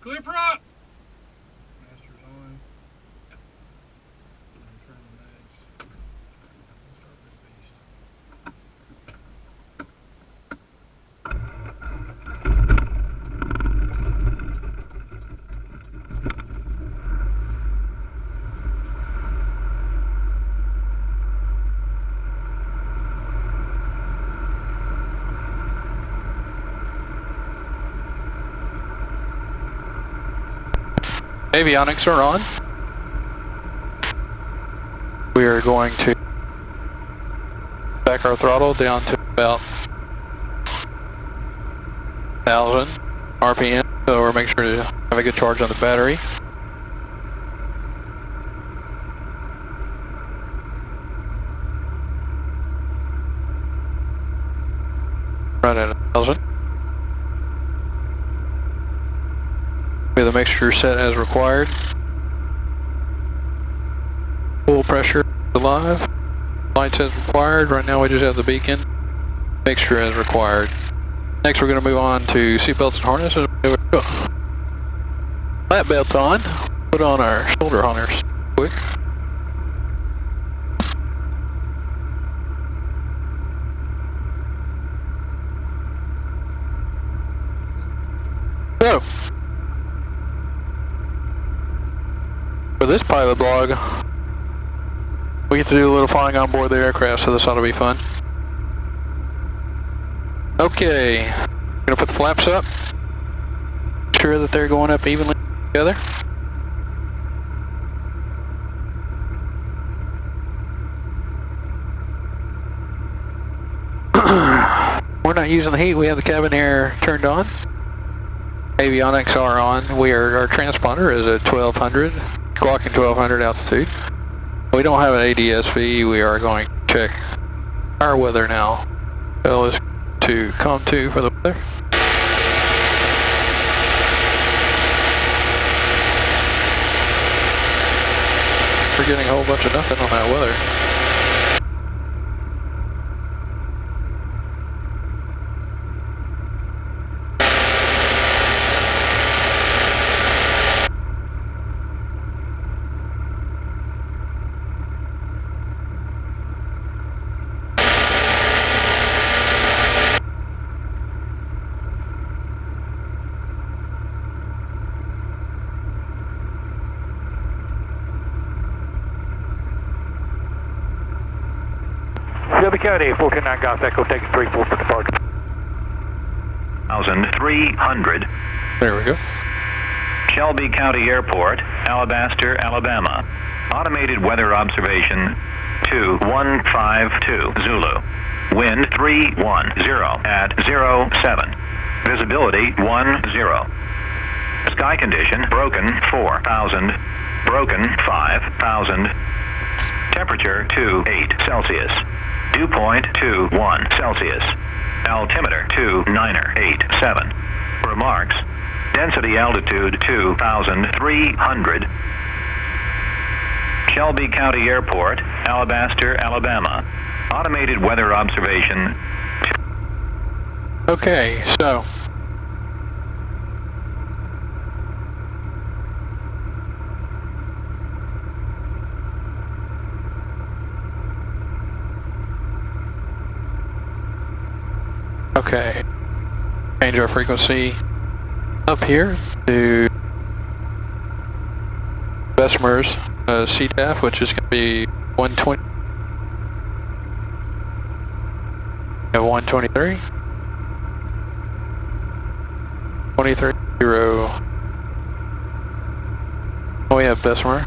Clear prop! Master's on. Turn the mags. Start this beast. Avionics are on. We are going to back our throttle down to about 1,000 RPM, so we're making sure to have a good charge on the battery. Right at 1,000. We have the mixture set as required. Full pressure alive. Lights as required. Right now we just have the beacon. Mixture as required. Next we're going to move on to seatbelts and harnesses. Lap belt on. Put on our shoulder harness quick. So, for this pilot blog, we get to do a little flying on board the aircraft, so this ought to be fun. Okay, I'm gonna put the flaps up, sure that they're going up evenly together. We're not using the heat, we have the cabin air turned on. Avionics are on. Our transponder is at 1200, clocking 1200 altitude. We don't have an ADSV. We are going to check our weather now. So let's go to COM2 for the weather. We're getting a whole bunch of nothing on that weather. Shelby County, 429 Golf Echo, taking 34 for departure. 1,300. There we go. Shelby County Airport, Alabaster, Alabama. Automated weather observation 2152 Zulu. Wind 310 at 07. Visibility 10. Sky condition broken 4,000. Broken 5,000. Temperature 28 Celsius. Dew point 21 Celsius. Altimeter 2987. Remarks. Density altitude 2,300. Shelby County Airport, Alabaster, Alabama. Automated weather observation. Okay, so change our frequency up here to Bessemer's CTAF, which is going to be 120 and 123. 23.0. Oh, we have Bessemer.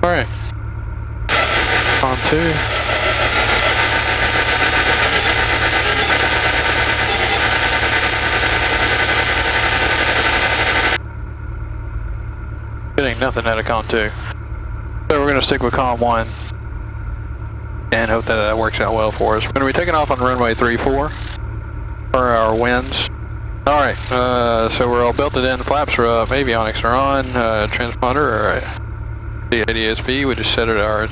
Alright. On to getting nothing out of COM 2. So we're going to stick with COM 1 and hope that that works out well for us. We're going to be taking off on runway 34 for our winds. Alright, so we're all belted in, the flaps are up, avionics are on, transponder, the ADSB, we just set it our,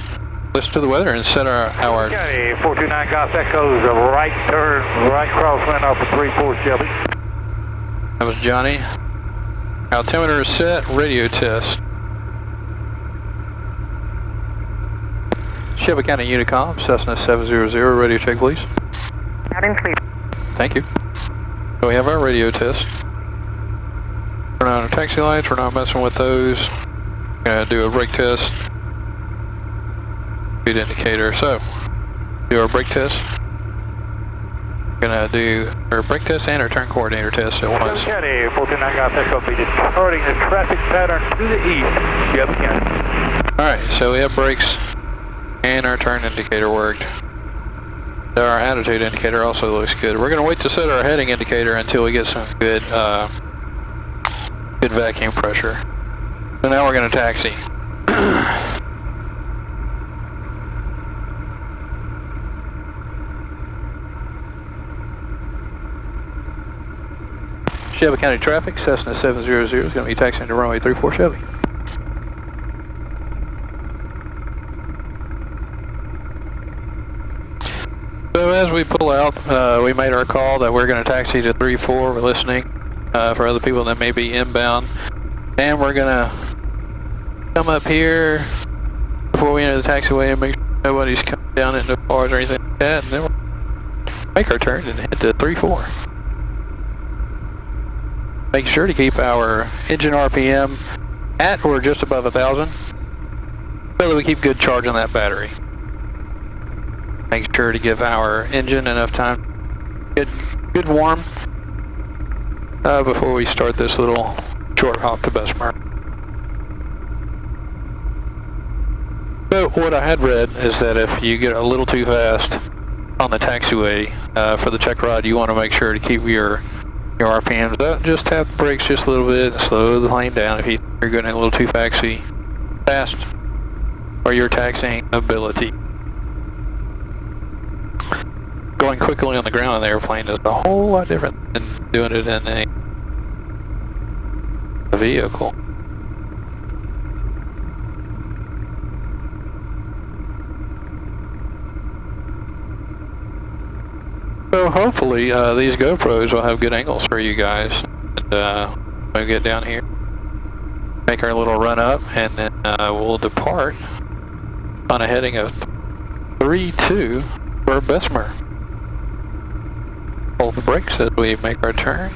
listen to the weather and set our Okay, 429 Golf Echo's a right turn, right crosswind off of 34 Shelby. That was Johnny. Altimeter is set, radio test. Shelby County Unicom, Cessna 700, radio check please. Out and clear. Thank you. So we have our radio test. Turn on our taxi lights, we're not messing with those. Gonna do a brake test. Speed indicator, so do our brake test. Gonna do our brake test and our turn coordinator test at once. Shelby County, 429 Golf Echo, be departing the traffic pattern to the east. Shelby County. Alright, so we have brakes and our turn indicator worked. Our attitude indicator also looks good. We're going to wait to set our heading indicator until we get some good good vacuum pressure. So now we're going to taxi. Shelby County traffic, Cessna 700 is going to be taxiing to runway 34 Shelby. So as we pull out, we made our call that we're going to taxi to 34. We're listening for other people that may be inbound. And we're going to come up here before we enter the taxiway and make sure nobody's coming down into cars or anything like that. And then we'll make our turn and head to 34. Make sure to keep our engine RPM at or just above 1,000 so that we keep good charge on that battery. Make sure to give our engine enough time to get good warm before we start this little short hop to Bessemer. So what I had read is that if you get a little too fast on the taxiway for the check ride, you want to make sure to keep your RPMs up. Just tap the brakes just a little bit, slow the plane down if you're going a little too fast for your taxiing ability. Going quickly on the ground in the airplane is a whole lot different than doing it in a vehicle. So hopefully these GoPros will have good angles for you guys. And we'll get down here, make our little run up, and then we'll depart on a heading of 32 for Bessemer. Hold the brakes as we make our turn.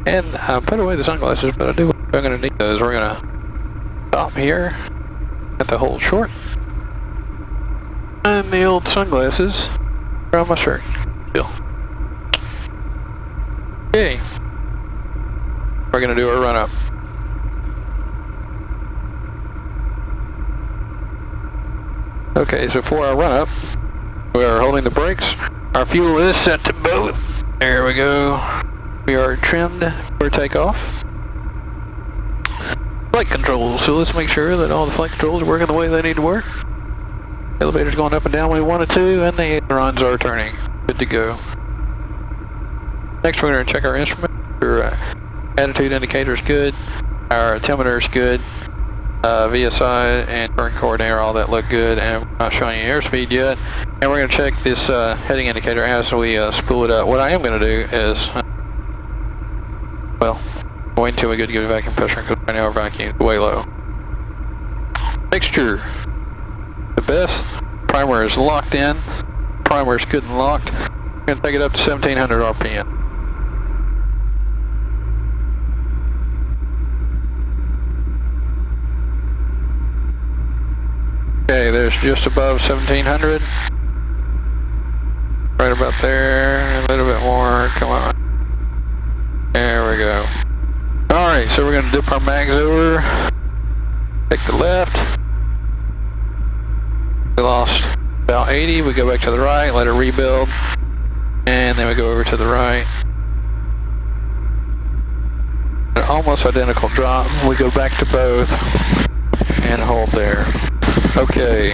And I put away the sunglasses, but I'm going to need those. We're going to stop here at the hold short. And the old sunglasses are on my shirt still. Okay. We're going to do a run up. Okay, so for our run up, we are holding the brakes. Our fuel is set to both. There we go. We are trimmed for takeoff. Flight controls. So let's make sure that all the flight controls are working the way they need to work. Elevator's going up and down when we want it to, and the ailerons are turning. Good to go. Next, we're going to check our instrument. Our attitude indicator is good. Our altimeter is good. VSI and turn coordinator, all that look good, and we're not showing you airspeed yet. And we're going to check this heading indicator as we spool it up. What I am going to do is, well, wait until we get good vacuum pressure because right now our vacuum is way low. Mixture. The best. Primer is locked in. Primer is good and locked. I'm going to take it up to 1700 RPM. Okay, there's just above 1700. Right about there, a little bit more, come on. There we go. Alright, so we're going to dip our mags over. Take the left. We lost about 80, we go back to the right, let it rebuild. And then we go over to the right. An almost identical drop, we go back to both and hold there. Okay,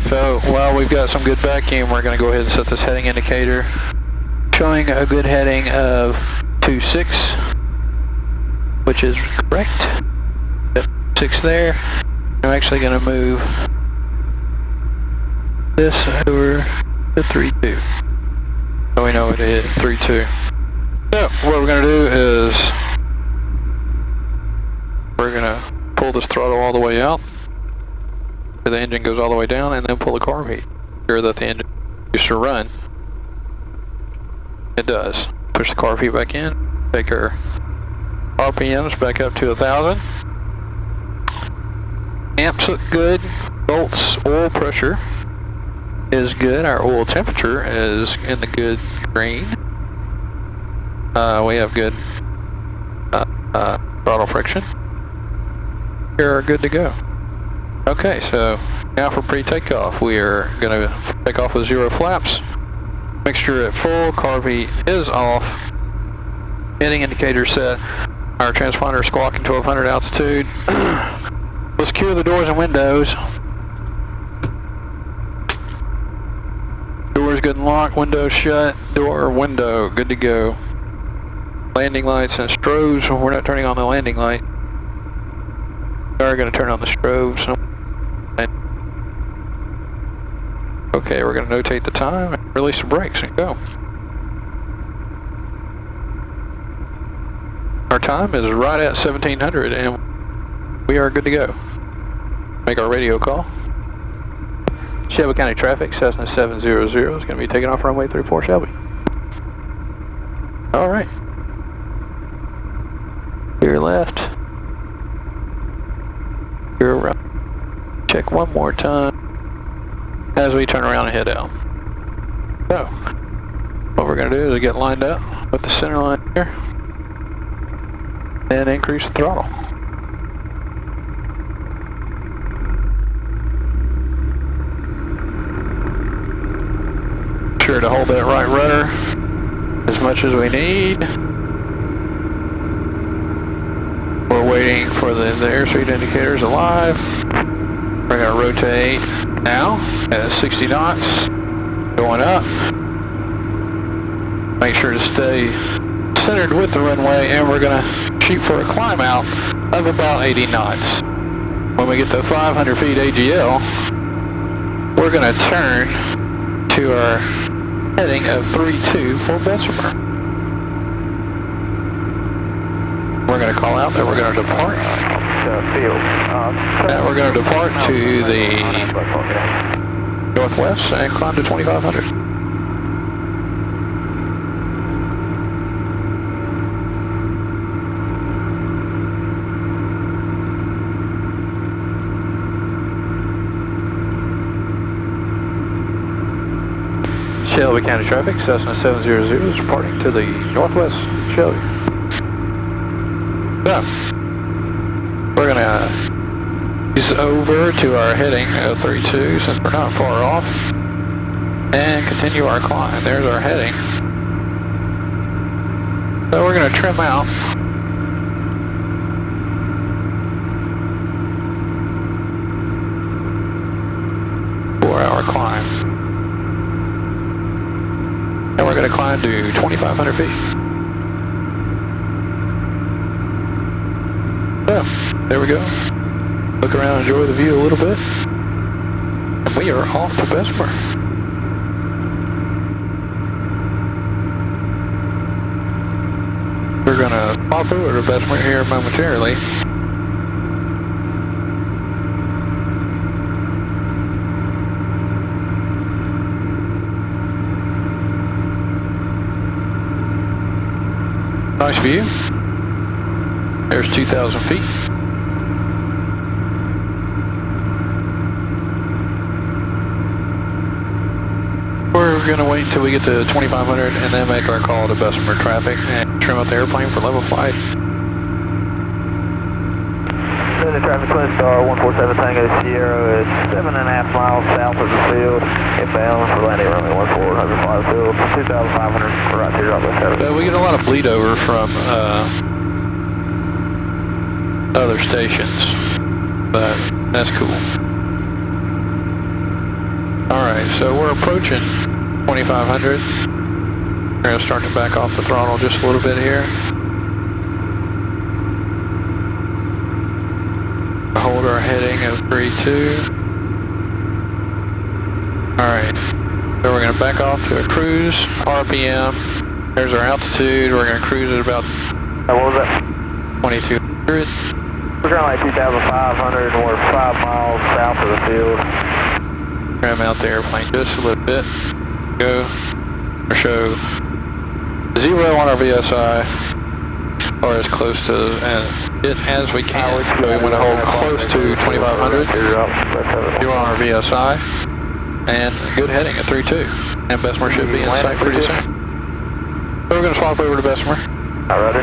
so while we've got some good vacuum, we're going to go ahead and set this heading indicator, showing a good heading of 26, which is correct. 6 there. I'm actually going to move this over to 32. So we know it hit 3-2. So what we're going to do is we're going to pull this throttle all the way out. The engine goes all the way down, and then pull the carb heat. Sure that the engine used to run. It does. Push the carb heat back in. Take our RPMs back up to 1,000. Amps look good. Volts, oil pressure is good. Our oil temperature is in the good green. We have good throttle friction. We're good to go. Okay, so now for pre-takeoff, we are going to take off with 0 flaps. Mixture at full, carb heat is off. Heading indicator set. Our transponder squawking 1200 altitude. We'll secure the doors and windows. Doors good and locked, windows shut, door, window, good to go. Landing lights and strobes, we're not turning on the landing light. We are going to turn on the strobes. Okay, we're going to notate the time and release the brakes and go. Our time is right at 1700 and we are good to go. Make our radio call. Shelby County traffic, Cessna 700 is going to be taking off runway 34 Shelby. Alright. Clear left. Clear right. Check one more time as we turn around and head out. So, what we're going to do is get lined up with the center line here and increase the throttle. Sure to hold that right rudder as much as we need. We're waiting for the airspeed indicators alive. We're going to rotate now at 60 knots, going up. Make sure to stay centered with the runway, and we're going to shoot for a climb out of about 80 knots. When we get to 500 feet AGL, we're going to turn to our heading of 3-2 for Bessemer. We're going to call out that we're going to depart. And we're going to depart to the northwest and climb to 2,500. Shelby County traffic, Cessna 700 is reporting to the northwest Shelby. So, we're going to ease over to our heading of 32 since we're not far off and continue our climb. There's our heading. So we're going to trim out. Climb. And we're going to climb to 2,500 feet. So, there we go. Look around, enjoy the view a little bit. And we are off to Bessemer. We're going to pop over to Bessemer here momentarily. Nice view. There's 2,000 feet. We're going to wait until we get to 2,500 and then make our call to Bessemer traffic and trim up the airplane for level flight. The traffic Twin Star 147 Tango Sierra is 7.5 miles south of the field. Inbound for landing runway 14, 105 field, 2,500 right here on the coast. We get a lot of bleed over from other stations, but that's cool. Alright, so we're approaching 2,500. We're going to start to back off the throttle just a little bit here. Hold our heading of 3-2. Alright. So we're going to back off to a cruise, RPM. There's our altitude. We're going to cruise at about What was that? 2200. We're going like 2,500 and we're 5 miles south of the field. Trim out the airplane just a little bit. Go. Show 0 on our VSI, or as close to it as we can. So we want to hold close to 2,500. 0 on our VSI, and good heading at 3-2. And Bessemer should be in sight pretty soon. So we're going to swap over to Bessemer. Alright.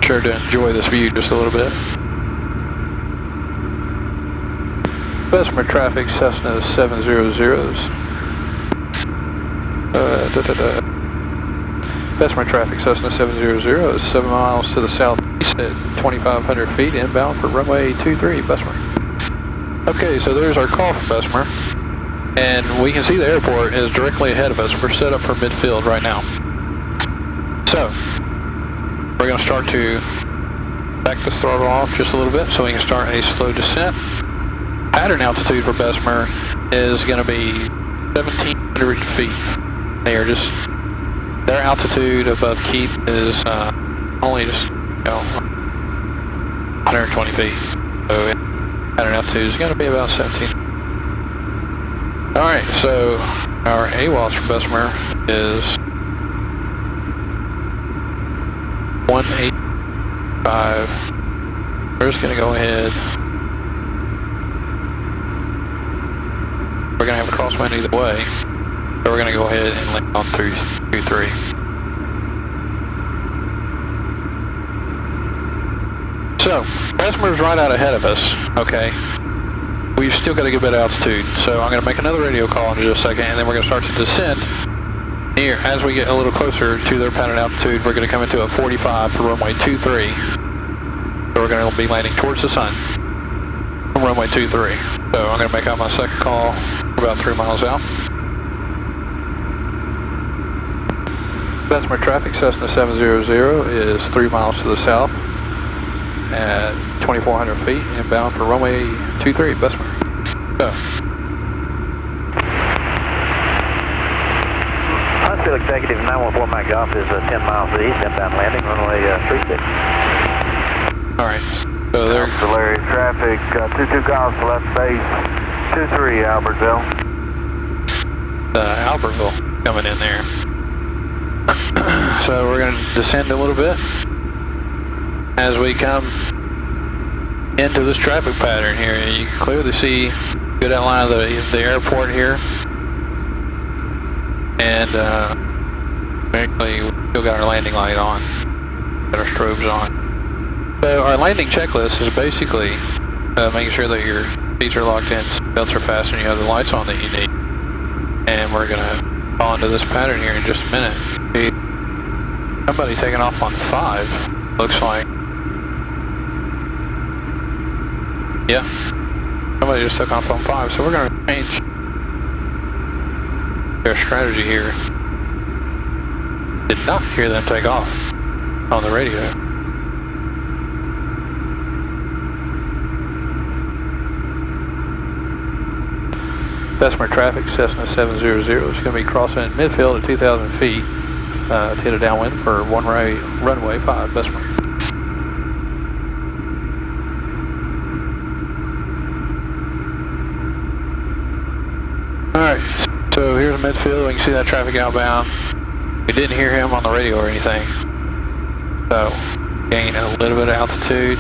Sure to enjoy this view just a little bit. Bessemer traffic, Cessna 700s. Bessemer traffic, Cessna 700 is 7 miles to the southeast at 2,500 feet, inbound for runway 23, Bessemer. Okay, so there's our call from Bessemer, and we can see the airport is directly ahead of us. We're set up for midfield right now. So, we're going to start to back the throttle off just a little bit so we can start a slow descent. Pattern altitude for Bessemer is going to be 1,700 feet. Their altitude above keep is only just 120 feet. So pattern altitude is going to be about 17. All right, so our AWOS for Bessemer is 185. We're just going to go ahead. We're going to have a crosswind either way, so we're going to go ahead and land on 323. So, Bessemer's right out ahead of us, okay? We've still got a good bit of altitude, so I'm going to make another radio call in just a second, and then we're going to start to descend near. As we get a little closer to their pattern altitude, we're going to come into a 45 for runway 23. So we're going to be landing towards the sun from runway 23. So I'm going to make out my second call about 3 miles out. Bessemer traffic, Cessna 700 is 3 miles to the south at 2,400 feet, inbound for runway 23, Bessemer. So. Huntsville Executive 914 Mike Golf is 10 miles east, inbound landing, runway 36. Alright, so there's auxiliary traffic, 22 Golf left base, 23 Albertville. Albertville coming in there. So we're going to descend a little bit as we come into this traffic pattern here. You can clearly see good outline of the airport here, and actually we still got our landing light on, got our strobes on. So our landing checklist is basically making sure that your seats are locked in, belts are fastened, and you have the lights on that you need. And we're going to fall into this pattern here in just a minute. Somebody taking off on 5, looks like. Yeah, somebody just took off on 5, so we're going to change their strategy here. Did not hear them take off on the radio. Bessemer traffic, Cessna 700 is going to be crossing in midfield at 2,000 feet to hit a downwind for runway 5, Bessemer. Alright, so here's midfield. We can see that traffic outbound. We didn't hear him on the radio or anything. So, gain a little bit of altitude.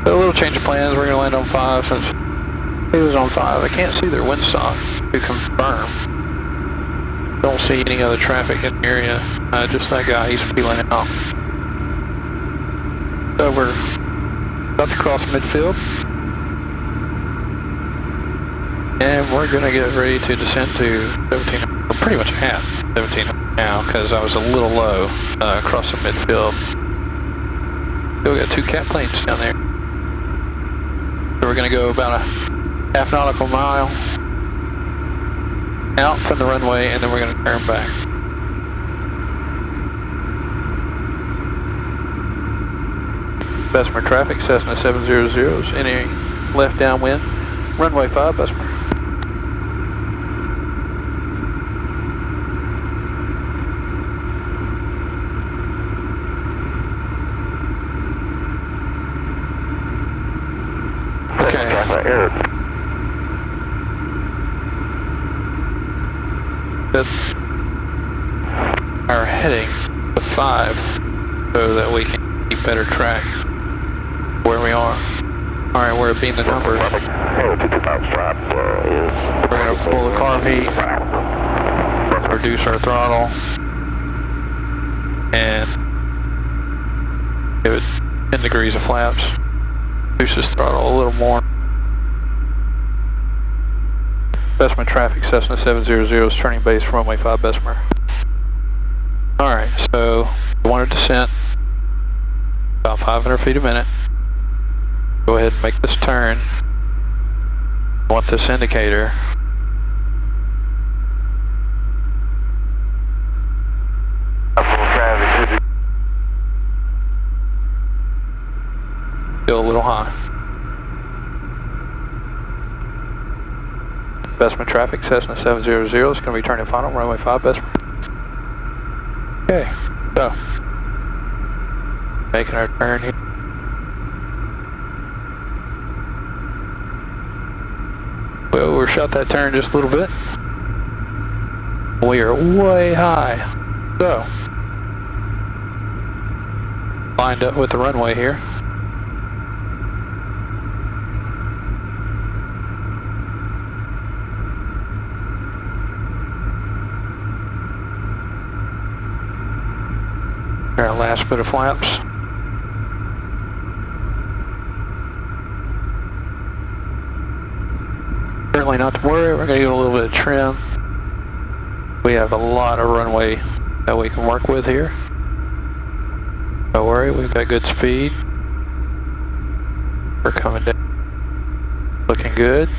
So a little change of plans. We're going to land on 5 since he was on 5. I can't see their windsock to confirm. Don't see any other traffic in the area. Just that guy, he's peeling out. So we're about to cross midfield. And we're going to get ready to descend to 17. We're pretty much at 17 now because I was a little low across the midfield. Still got 2 cat planes down there. So we're going to go about half nautical mile out from the runway, and then we're going to turn back. Bessemer traffic, Cessna 700, any left downwind, runway 5, Bessemer. Our heading to 5 so that we can keep better track where we are. Alright, we're being the numbers. We're going to pull the carb heat, reduce our throttle, and give it 10 degrees of flaps. Reduces throttle a little more. Bessemer traffic, Cessna 700 is turning base for runway 5, Bessemer. Alright, so we want a descent about 500 feet a minute. Go ahead and make this turn. I want this indicator. Still a little high. Bessemer traffic, Cessna 700 is going to be turning final, runway 5, Bessemer. Okay, so, making our turn here. Well, we shot that turn just a little bit. We are way high. So, lined up with the runway here. Our last bit of flaps. Certainly not to worry, we're going to get a little bit of trim. We have a lot of runway that we can work with here. Don't worry, we've got good speed. We're coming down. Looking good.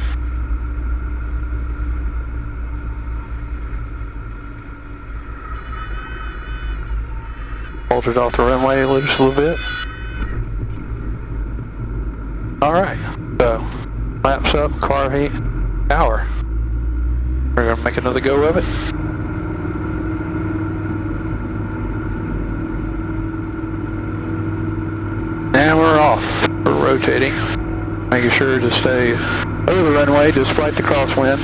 Hold it off the runway just a little bit. Alright, so flaps up, carb heat, power. We're going to make another go of it. And we're off. We're rotating. Making sure to stay over the runway despite the crosswind.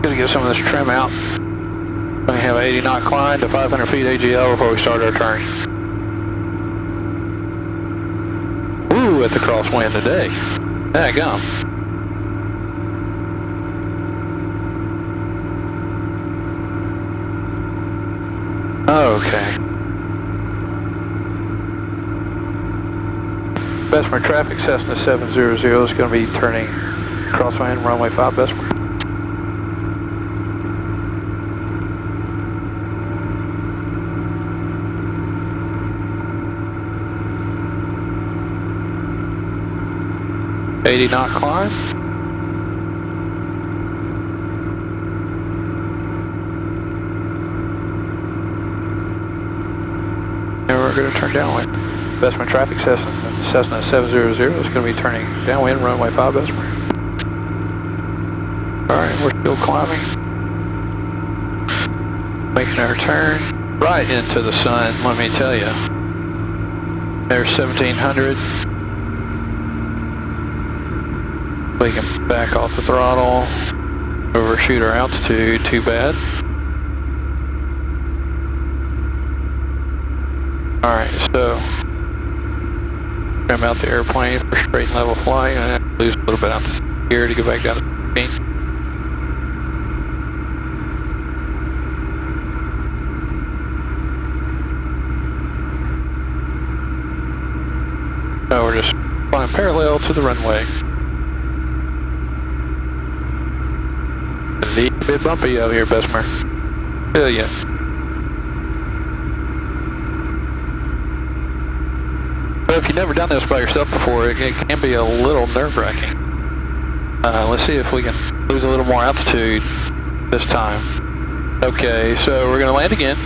Gonna get some of this trim out. We have an 80 knot climb to 500 feet AGL before we start our turn. Ooh, at the crosswind today. Daggum. Okay. Bessemer traffic, Cessna 700 is going to be turning crosswind, runway 5, Bessemer. .80 knot climb. And we're going to turn downwind. Bessemer traffic, Cessna 700 is going to be turning downwind, runway 5, Bessemer. Alright, we're still climbing. Making our turn right into the sun, let me tell you. There's 1700. We can back off the throttle, overshoot our altitude, too bad. Alright, so trim out the airplane for straight and level flying, and then lose a little bit out here to get back down to 15. So we're just flying parallel to the runway. A bit bumpy out here, Bessemer. Tell ya. if you've never done this by yourself before, it can be a little nerve-wracking. Let's see if we can lose a little more altitude this time. Okay, so we're going to land again.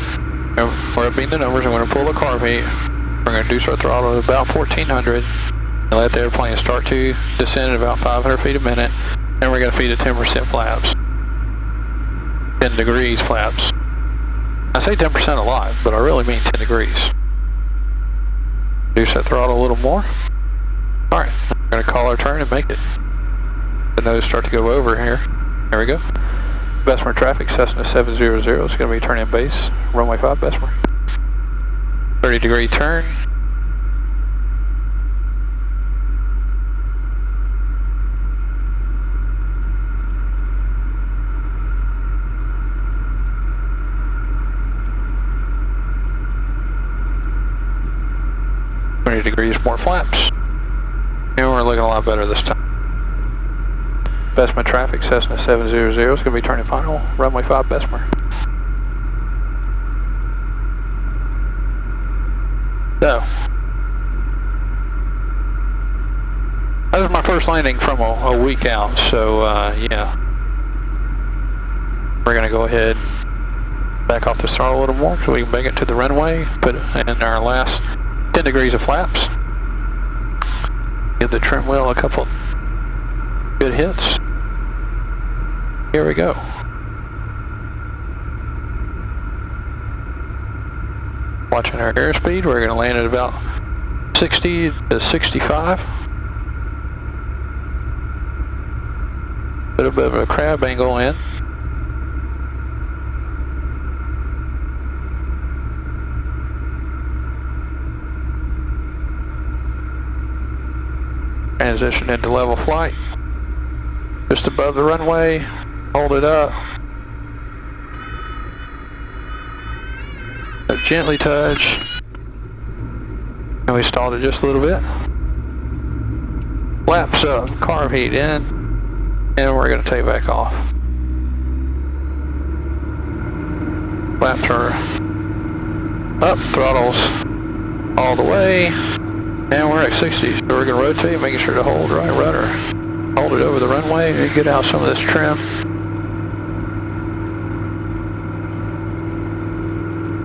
We're upping the numbers. I'm going to pull the carb heat. We're going to reduce our throttle to about 1400 and let the airplane start to descend at about 500 feet a minute. And we're going to feed it 10% flaps. 10 degrees flaps. I say 10% a lot, but I really mean 10 degrees. Reduce that throttle a little more. Alright, we're going to call our turn and make it. The nose start to go over here. There we go. Bessemer traffic, Cessna 700 is going to be turning base, runway 5, Bessemer. 30 degree turn. Degrees more flaps, and we're looking a lot better this time. Bessemer traffic, Cessna 700 is going to be turning final, runway 5, Bessemer. So, that was my first landing from a week out, so yeah. We're going to go ahead and back off the throttle a little more so we can make it to the runway, put in our last 10 degrees of flaps. Give the trim wheel a couple good hits. Here we go. Watching our airspeed, we're going to land at about 60 to 65. Put a bit of a crab angle in. Transition into level flight. Just above the runway, hold it up. A gently touch. And we stalled it just a little bit. Flaps up, carb heat in, and we're going to take back off. Flaps are up, throttles all the way. And we're at 60, so we're going to rotate, making sure to hold right rudder. Hold it over the runway and get out some of this trim.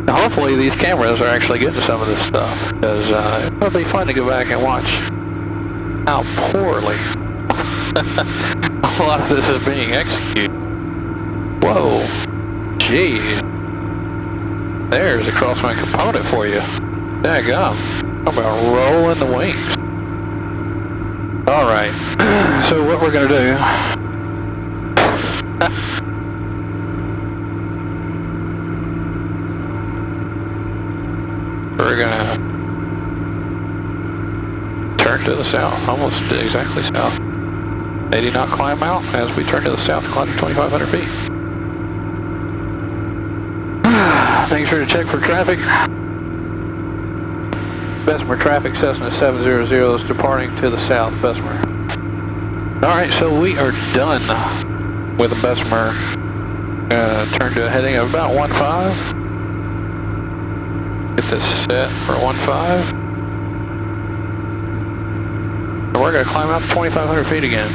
Now hopefully these cameras are actually getting some of this stuff, because it'll be fun to go back and watch how poorly a lot of this is being executed. Whoa, geez. There's a crosswind component for you. Daggum. How about rolling the wings? Alright, so what we're going to do... we're going to turn to the south, almost exactly south. 80 knot climb out as we turn to the south, climb to 2,500 feet. Make sure to check for traffic. Bessemer traffic, Cessna 700 is departing to the south, Bessemer. Alright, so we are done with the Bessemer. Turn to a heading of about 1.5. Get this set for 1.5. And we're going to climb out to 2,500 feet again.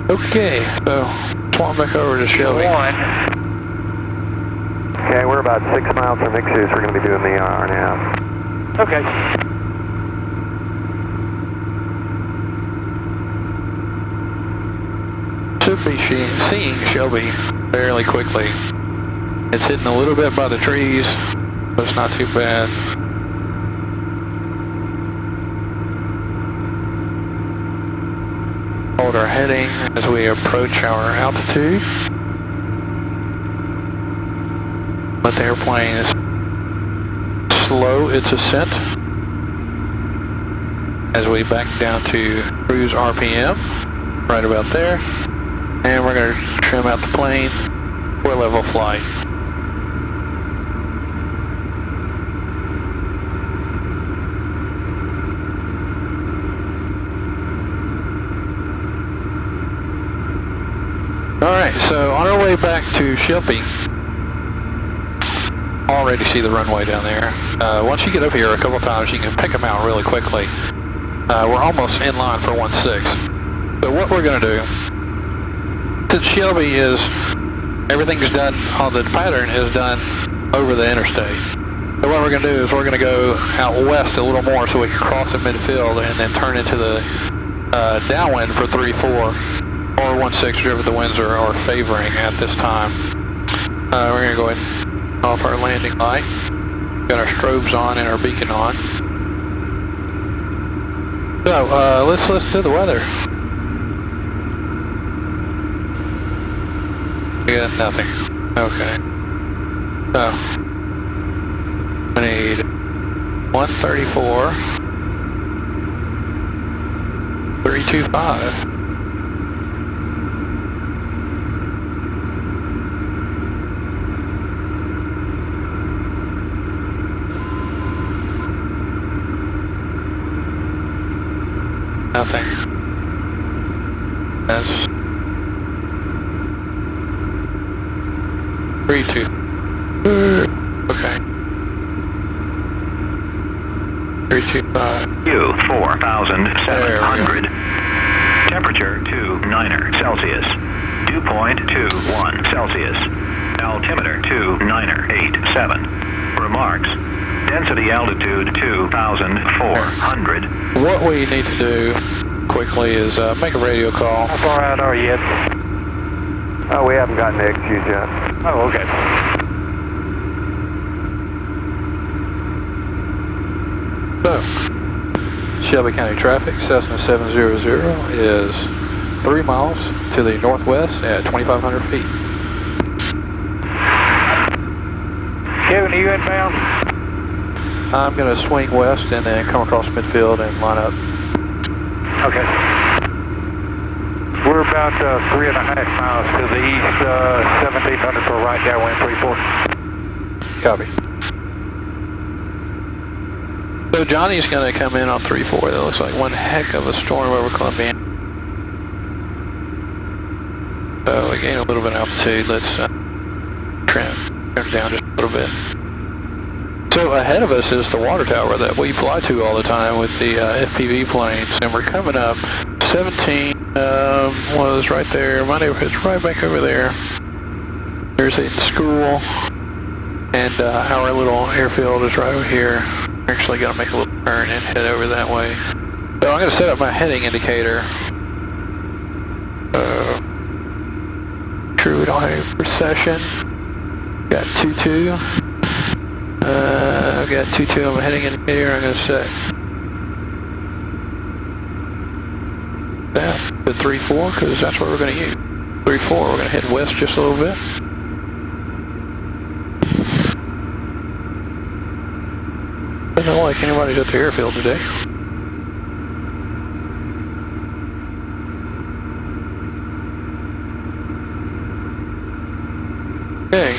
Okay, so swap back over to Shelby. Okay, we're about 6 miles from Ixus. We're going to be doing the hour now. Okay. Should be seeing Shelby fairly quickly. It's hidden a little bit by the trees, but it's not too bad. Hold our heading as we approach our altitude. Let the airplane slow its ascent as we back down to cruise RPM, right about there. And we're going to trim out the plane for level flight. Alright, so on our way back to Shelby, already see the runway down there. Once you get up here a couple times, you can pick them out really quickly. We're almost in line for 1-6. So what we're going to do, since Shelby is, everything's done, all the pattern is done over the interstate. So what we're going to do is we're going to go out west a little more so we can cross the midfield and then turn into the downwind for 3-4 or 1-6, whichever the winds are favoring at this time. We're going to go ahead and off our landing light. Got our strobes on and our beacon on. So let's listen to the weather. We got nothing. Okay. So I need 134, 325. Nothing. That's 3-2. Okay. 325. Q 4,700. Temperature 29 Celsius. Dew point 21 Celsius. Altimeter 2987. Remarks. Density altitude 2,400. What we need to do quickly is make a radio call. How far out are you yet? Oh, we haven't gotten the XQs yet. Oh, okay. So, Shelby County traffic, Cessna 700 is 3 miles to the northwest at 2,500 feet. Kevin, are you inbound? I'm going to swing west and then come across midfield and line up. Okay. We're about 3.5 miles to the east, 1700 for right downwind 3-4. Copy. So Johnny's going to come in on 3-4. That looks like one heck of a storm over Columbia. So we gain a little bit of altitude. Let's trim down just a little bit. So ahead of us is the water tower that we fly to all the time with the FPV planes, and we're coming up. 17 was right there. My neighborhood's right back over there. There's a school, and our little airfield is right over here. We're actually going to make a little turn and head over that way. So I'm going to set up my heading indicator. True, we don't have any precession. Got 2-2. I've got 2-2 on my heading indicator. I'm going to set that to 3-4 because that's what we're going to use. 3-4, we're going to head west just a little bit. Doesn't look like anybody's at the airfield today. Okay.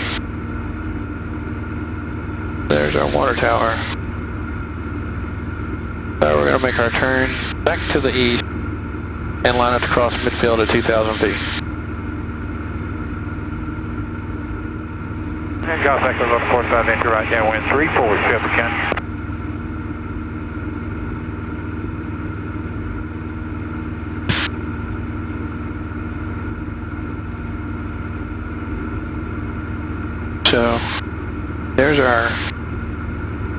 There's our water tower. We're going to make our turn back to the east and line up across midfield at 2,000 feet. And got back to the 45 into right downwind 3-4 Shelby County. So there's our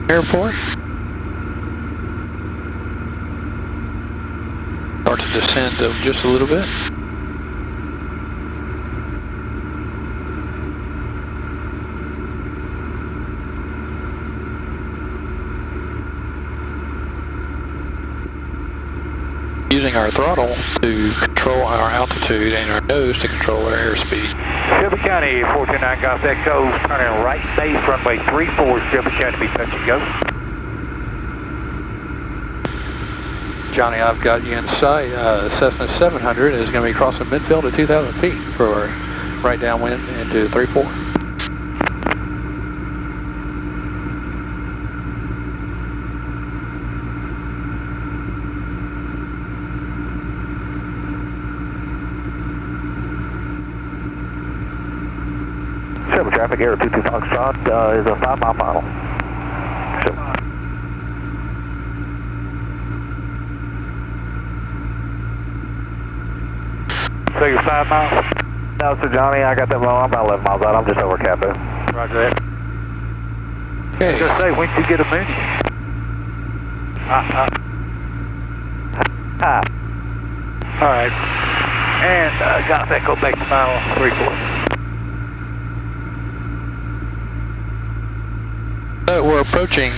airport. Start to descend just a little bit. Using our throttle to control our altitude and our nose to control our airspeed. Shelby County 429 Golf Echo, turning right base runway 34, Shelby County be touch and go. Johnny, I've got you in sight. Cessna 700 is going to be crossing midfield at 2,000 feet for right downwind into 3-4. traffic, Aero 22 Foxtrot is a 5 mile final. So you're 5 miles? No, Sir Johnny, I got that wrong. I'm about 11 miles out. I'm just over Capo. Roger that. Okay. I was going to say, when did you get a Mooney? All right. And got that, go back to mile 34. So we're approaching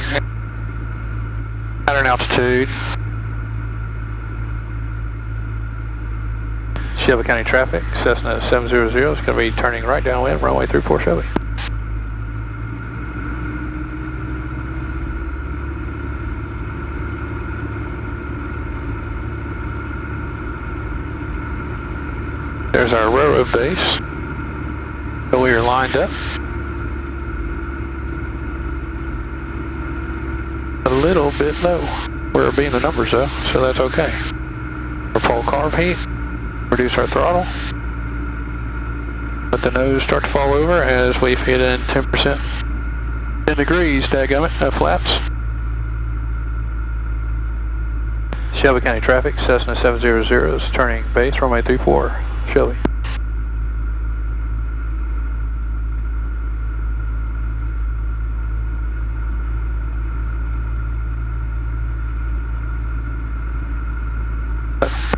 pattern altitude. Shelby County traffic, Cessna 700 is going to be turning right downwind, runway 34 Shelby. There's our railroad base. So we are lined up. A little bit low. We're being the numbers though, so that's okay. Our full carb heat. Reduce our throttle. Let the nose start to fall over as we feed in 10%. 10 degrees, dadgummit, no flaps. Shelby County traffic, Cessna 700 is turning base, runway 34, Shelby.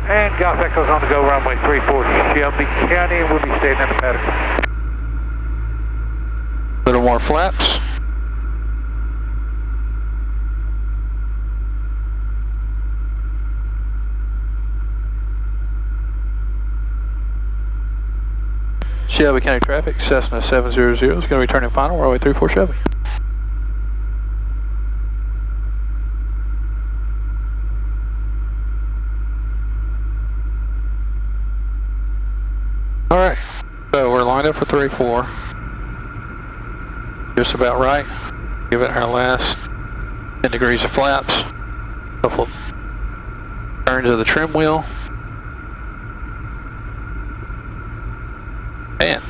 And Golf Echo's on the go, runway 34 Shelby County, and we'll be staying in the pattern. A little more flaps. Shelby County traffic, Cessna 700 is going to be turning final, runway 34 Shelby. Alright, so we're lined up for 34. Just about right. Give it our last 10 degrees of flaps. Couple turns of the trim wheel. And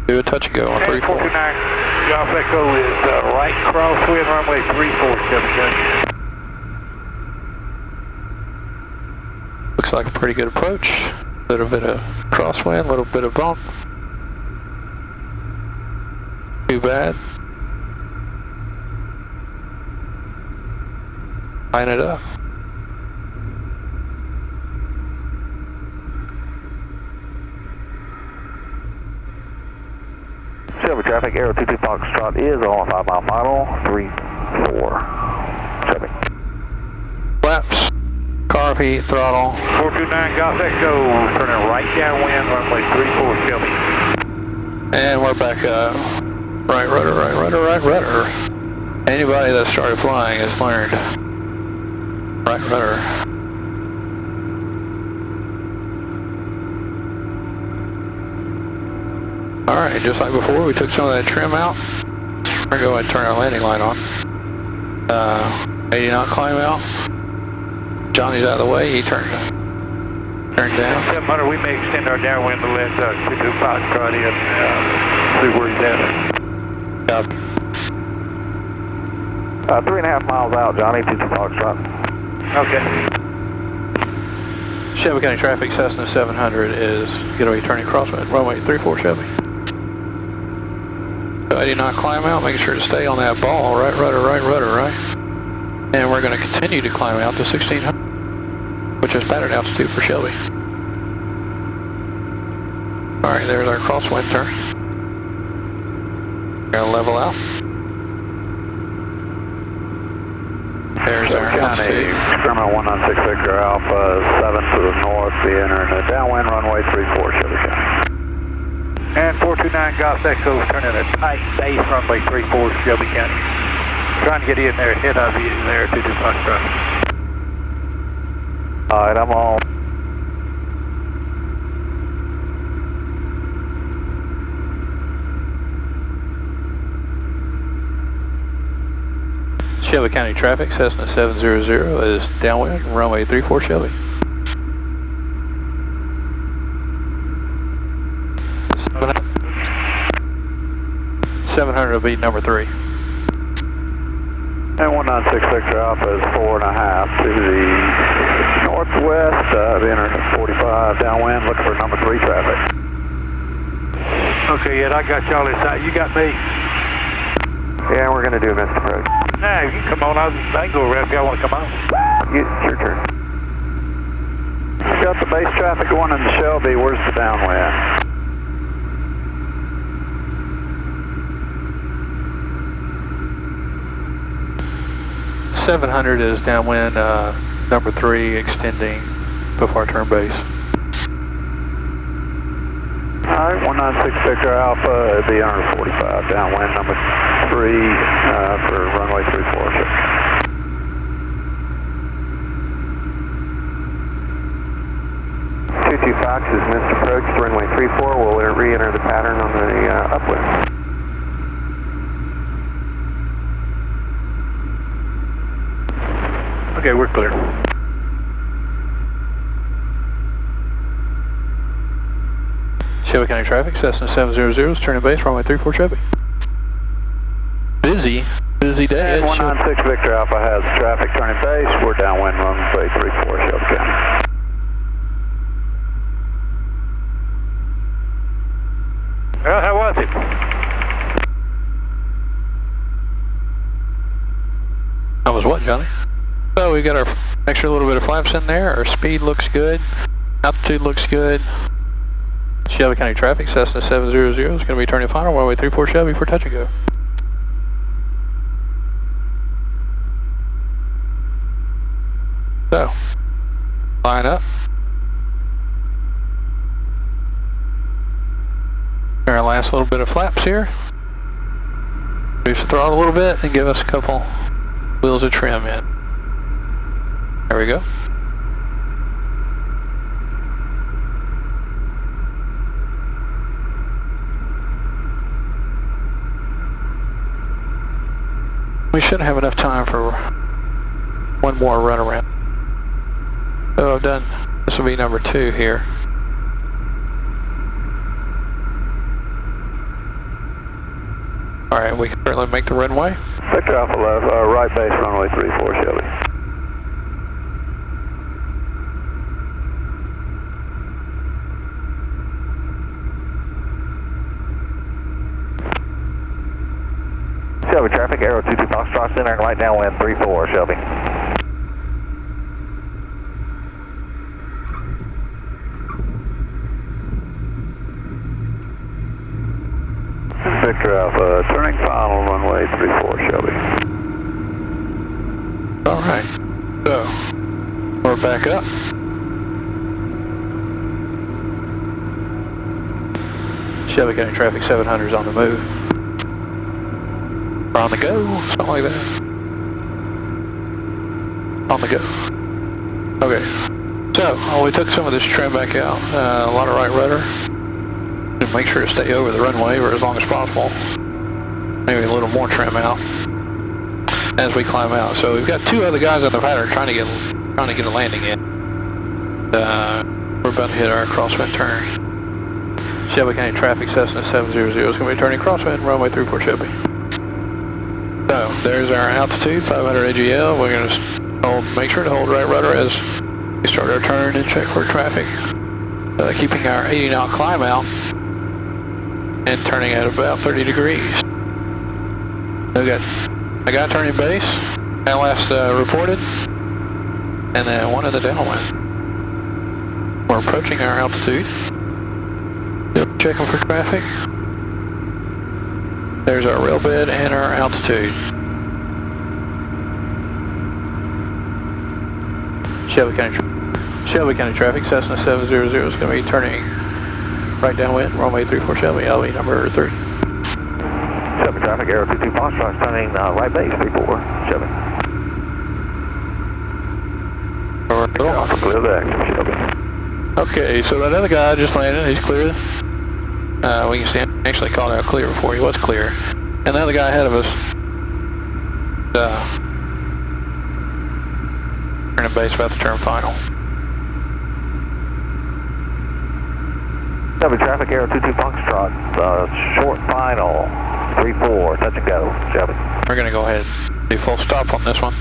do a touch and go on 34. 429 Golf Echo is right crosswind, runway 34 Shelby County. Looks like a pretty good approach. A little bit of crosswind, a little bit of bump. Too bad. Line it up. Shelby traffic, Aero 22 Foxtrot is on a 5 mile final, 3-4. Shelby. Flaps, carb heat, throttle. 429 Golf Echo, turning right downwind, runway 34 Shelby. And we're back up. Right rudder, right rudder, right rudder. Anybody that started flying has learned right rudder. Alright, just like before, we took some of that trim out. We're going to go ahead and turn our landing light on. 80 knot climb out. Johnny's out of the way, he turned down. 700, we may extend our downwind to let 22 Foxtrot in, see where he's at. 3.5 miles out, Johnny, 22 Foxtrot. Okay. Shelby County traffic, Cessna 700 is going to be turning crosswind, runway 34 Shelby. So 80 knot climb out, making sure to stay on that ball, right rudder, right rudder, right. And we're going to continue to climb out to 1600, which is pattern altitude for Shelby. Alright, there's our crosswind turn. We're going to level out. There's our County, Experimental 1966 Victor Alpha 7 to the north, be entering the downwind runway 34 Shelby County. And 429 Golf Echo turning a tight base, runway 34 Shelby County. Trying to get in there ahead of you there, 22 Foxtrot. Alright, I'm all. Shelby County traffic, Cessna 700 is downwind, runway 34 Shelby. 700 will be number 3. And 196 Victor Alpha is 4.5 to the northwest, being 45 downwind, looking for number 3 traffic. Okay, Ed, I got y'all inside. You got me? Yeah, we're going to do a missed approach. Nah, you can come on. I can go around if y'all want to come on. It's your turn. We've got the base traffic going into Shelby. Where's the downwind? 700 is downwind, number 3 extending before turn base. Alright, 196 Victor Alpha, it'd be under 45 downwind, number 3 for runway 34. 22 Fox is missed approach to runway 34. We'll re-enter the pattern on the upwind. Okay, we're clear. Shelby County traffic, Cessna 700 is turning base, runway 34 Shelby. Busy day. And 196 Victor Alpha has traffic turning base. We're downwind runway 34 Shelby County. Well, how was it? How was what, Johnny? So we got our extra little bit of flaps in there. Our speed looks good. Altitude looks good. Shelby County traffic, Cessna 700 is going to be turning final, runway 34 Shelby for touch and go. So, line up. Our last little bit of flaps here. Boost the throttle a little bit and give us a couple wheels of trim in. There we go. We should have enough time for one more run around. So I've done, this will be number 2 here. Alright, we can certainly make the runway. Victor Alpha left, right base runway 34 Shelby. Shelby traffic, Arrow 22 Foxtrot Center, right downwind 34 Shelby. Victor Alpha, turning final runway 34 Shelby. Alright, so we're back up. Shelby County traffic 700 is on the move. Or on the go, something like that. On the go. Okay, so we took some of this trim back out, a lot of right rudder. To make sure to stay over the runway for as long as possible. Maybe a little more trim out as we climb out. So we've got 2 other guys on the pattern trying to get a landing in. We're about to hit our crosswind turn. Shelby County traffic, Cessna 700 is going to be turning crosswind, runway 34 Shelby. So there's our altitude, 500 AGL. We're going to make sure to hold right rudder as we start our turn and check for traffic. Keeping our 80 knot climb out and turning at about 30 degrees. We got a guy turning base, that last reported, and then one in the downwind. We're approaching our altitude. Checking for traffic. There's our rail bed and our altitude. Shelby County traffic, Cessna 700 is going to be turning right downwind, runway 34 Shelby, LV number 3. Shelby traffic, Arrow 22 Foxtrot turning right base 34 Shelby. Clear the exit Shelby. Okay, so that other guy just landed, he's clear. We can see him actually called out clear before he was clear. And the other guy ahead of us, turning base about to turn final. Shelby traffic, Arrow 22 Foxtrot, short final, 34, touch and go, Shelby. We're going to go ahead and do full stop on this one.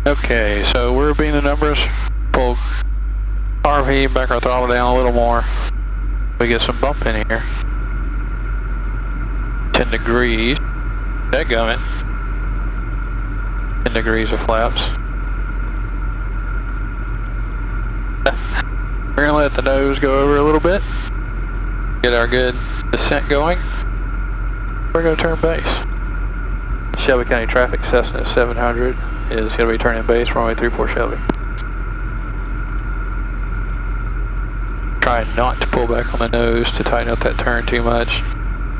Okay, so we're being the numbers. Pull RV, back our throttle down a little more. We get some bump in here. 10 degrees. That gummit. 10 degrees of flaps. We're gonna let the nose go over a little bit. Get our good descent going. We're gonna turn base. Shelby County traffic, Cessna 700 is gonna be turning base, runway 34 Shelby. Try not to pull back on the nose to tighten up that turn too much.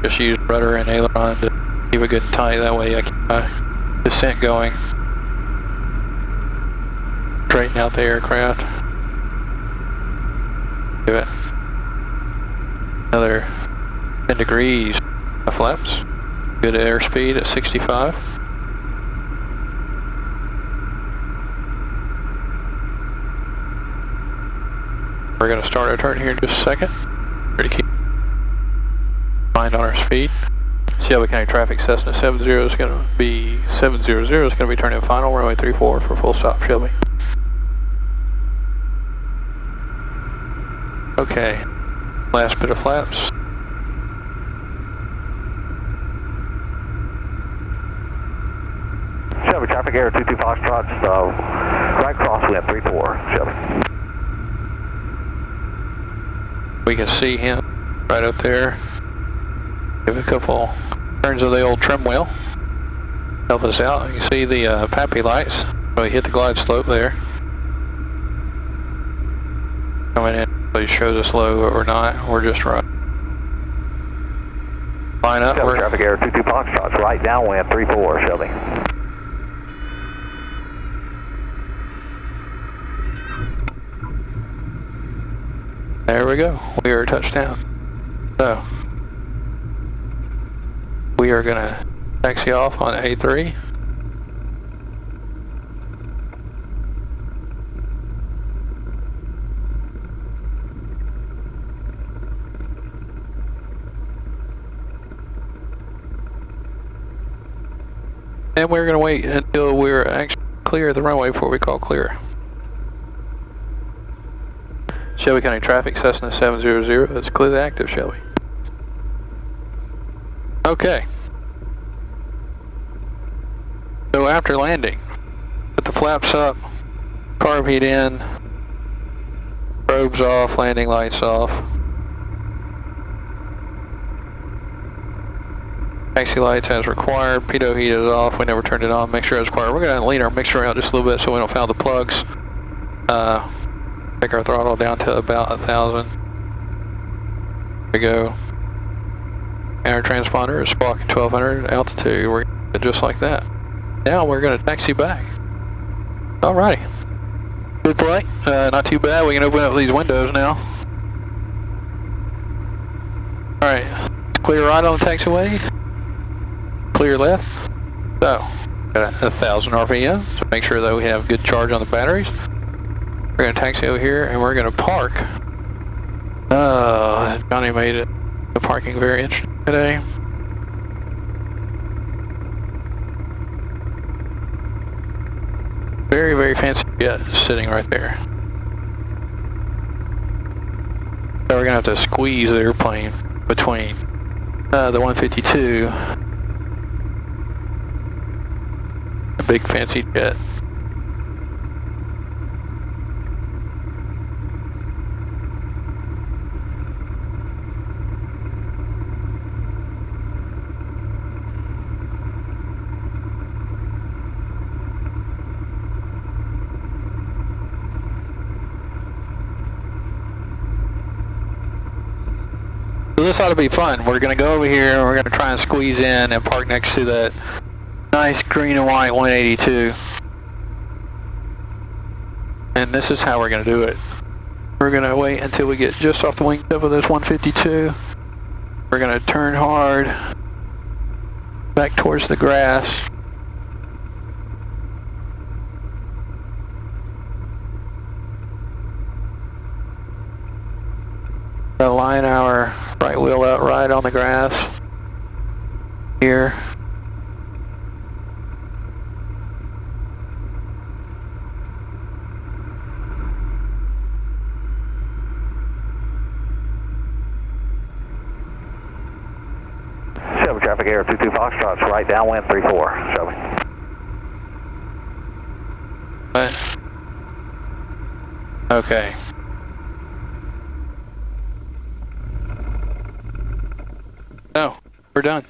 Just use rudder and aileron to keep it good and tight. That way I keep my descent going. Straighten out the aircraft. Do it. Another 10 degrees of flaps. Good airspeed at 65. We're going to start our turn here in just a second. Try to keep mind on our speed. Shelby County traffic, Cessna 70 is going to be 700 is going to be turning final, runway 34 for full stop, Shelby. Okay, last bit of flaps. Shelby traffic, air 22 Foxtrot, right crosswind 34, Shelby. We can see him right up there. Give a couple turns of the old trim wheel. Help us out. You can see the PAPI lights. We hit the glide slope there. Coming in, but it shows us low or not. We're just right. Line up. Shelby traffic, air 22 Foxtrot, right downwind 34, Shelby. There we go. We are touchdown. So we are gonna taxi off on A3. And we're gonna wait until we're actually clear of the runway before we call clear. Shelby County traffic, Cessna 700, that's clearly active, Shelby. Okay. So after landing, put the flaps up, carb heat in, probes off, landing lights off. Taxi lights as required, pitot heat is off, we never turned it on, mixture as required. We're going to lean our mixture out just a little bit so we don't foul the plugs. Take our throttle down to about 1,000. There we go. And our transponder is squawking 1200 altitude. We're going to just like that. Now we're going to taxi back. Alrighty. Good play. Not too bad. We can open up these windows now. Alright. Clear right on the taxiway. Clear left. So, got 1,000 RPM. So make sure that we have good charge on the batteries. We're going to taxi over here and we're going to park. Johnny made it. The parking very interesting today. Very, very fancy jet sitting right there. So we're going to have to squeeze the airplane between the 152, the big fancy jet. So this ought to be fun. We're going to go over here and we're going to try and squeeze in and park next to that nice green and white 182. And this is how we're going to do it. We're going to wait until we get just off the wingtip of this 152. We're going to turn hard back towards the grass. line our right wheel out right on the grass here. Shelby traffic air 22 Foxtrot's right downwind 34, Shelby. What? Okay. Oh, we're done.